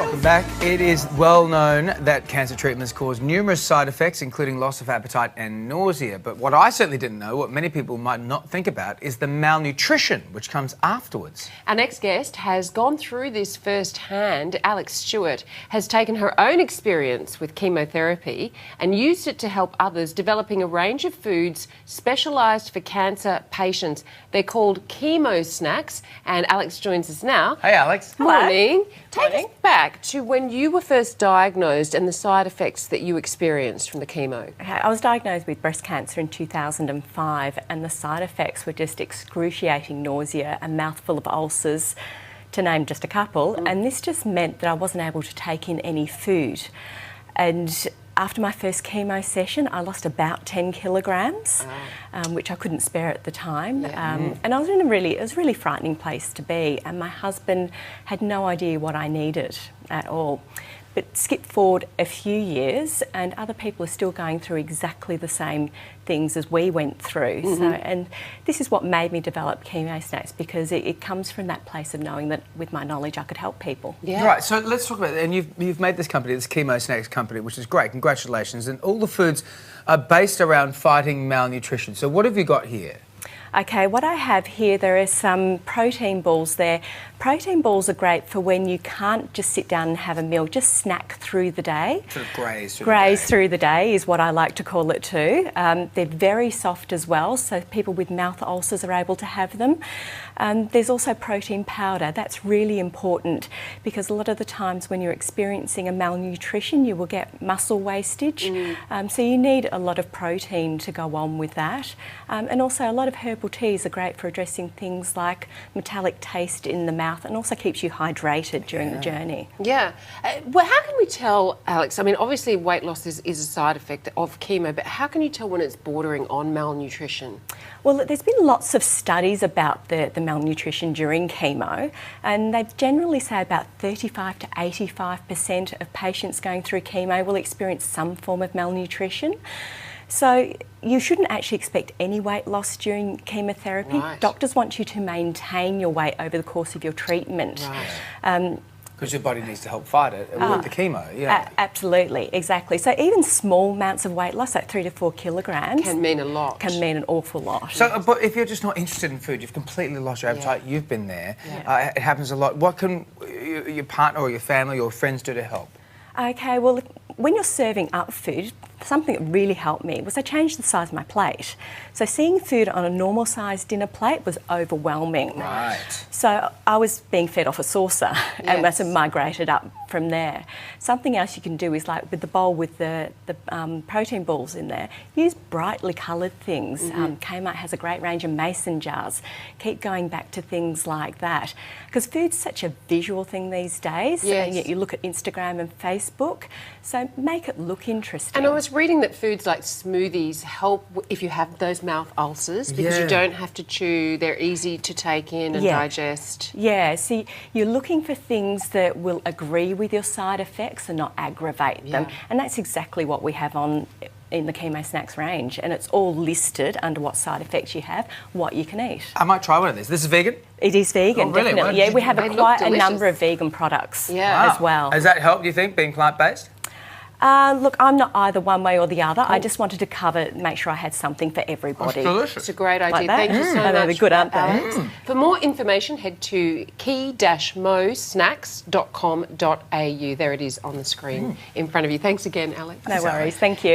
welcome back. It is well known that cancer treatments cause numerous side effects, including loss of appetite and nausea. But what I certainly didn't know, what many people might not think about, is the malnutrition which comes afterwards. Our next guest has gone through this firsthand. Alyx Stewart has taken her own experience with chemotherapy and used it to help others, developing a range of foods specialised for cancer patients. They're called Kee-moh Snacks, and Alyx joins us now. Hey, Alyx. Morning. Take us back to when you were first diagnosed and the side effects that you experienced from the chemo. I was diagnosed with breast cancer in 2005, and the side effects were just excruciating nausea, a mouthful of ulcers, to name just a couple. And this just meant that I wasn't able to take in any food. And after my first chemo session, I lost about 10 kilograms, which I couldn't spare at the time. And I was in it was a really frightening place to be. And my husband had no idea what I needed at all. But skip forward a few years, and other people are still going through exactly the same things as we went through. And this is what made me develop Kee-moh Snacks, because it comes from that place of knowing that with my knowledge I could help people. Right, so let's talk about that. And you've made this company, this Kee-moh Snacks company, which is great. Congratulations. And all the foods are based around fighting malnutrition. So what have you got here? Okay, what I have here, there are some protein balls there. Protein balls are great for when you can't just sit down and have a meal, just snack through the day. Sort of graze through the day is what I like to call it too. They're very soft as well, so people with mouth ulcers are able to have them. There's also protein powder. That's really important, because a lot of the times when you're experiencing a malnutrition, you will get muscle wastage. So you need a lot of protein to go on with that. And also a lot of herbal teas are great for addressing things like metallic taste in the mouth, and also keeps you hydrated during the journey. Well, how can we tell, Alyx? I mean, obviously weight loss is a side effect of chemo, but how can you tell when it's bordering on malnutrition? Well, there's been lots of studies about the malnutrition during chemo, and they generally say about 35 to 85% of patients going through chemo will experience some form of malnutrition. So you shouldn't actually expect any weight loss during chemotherapy. Doctors want you to maintain your weight over the course of your treatment. Because your body needs to help fight it with the chemo. Absolutely, exactly. So even small amounts of weight loss, like 3 to 4 kilograms, can mean a lot. Can mean an awful lot. So, but if you're just not interested in food, you've completely lost your appetite. You've been there. It happens a lot. What can your partner or your family or friends do to help? Okay, well, when you're serving up food, something that really helped me was I changed the size of my plate. So seeing food on a normal sized dinner plate was overwhelming. So I was being fed off a saucer and must have migrated up from there. Something else you can do is, like with the bowl with the protein balls in there, use brightly coloured things. Kmart has a great range of mason jars. Keep going back to things like that, because food's such a visual thing these days, and yet you look at Instagram and Facebook, so make it look interesting. And I was reading that foods like smoothies help if you have those mouth ulcers, because you don't have to chew, they're easy to take in and digest. So you're looking for things that will agree with your side effects and not aggravate them, and that's exactly what we have in the Kee-moh Snacks range, and it's all listed under what side effects you have, what you can eat. I might try one of these. This is vegan? It is vegan, really? definitely. Yeah, we have quite a number of vegan products as well. Has that helped, do you think, being plant-based? Look, I'm not either one way or the other. I just wanted to make sure I had something for everybody. That's delicious. It's a great idea. Like Thank you so much. They're good, aren't they? For more information, head to kee-mohsnacks.com.au. There it is on the screen in front of you. Thanks again, Alyx. No worries. Thank you.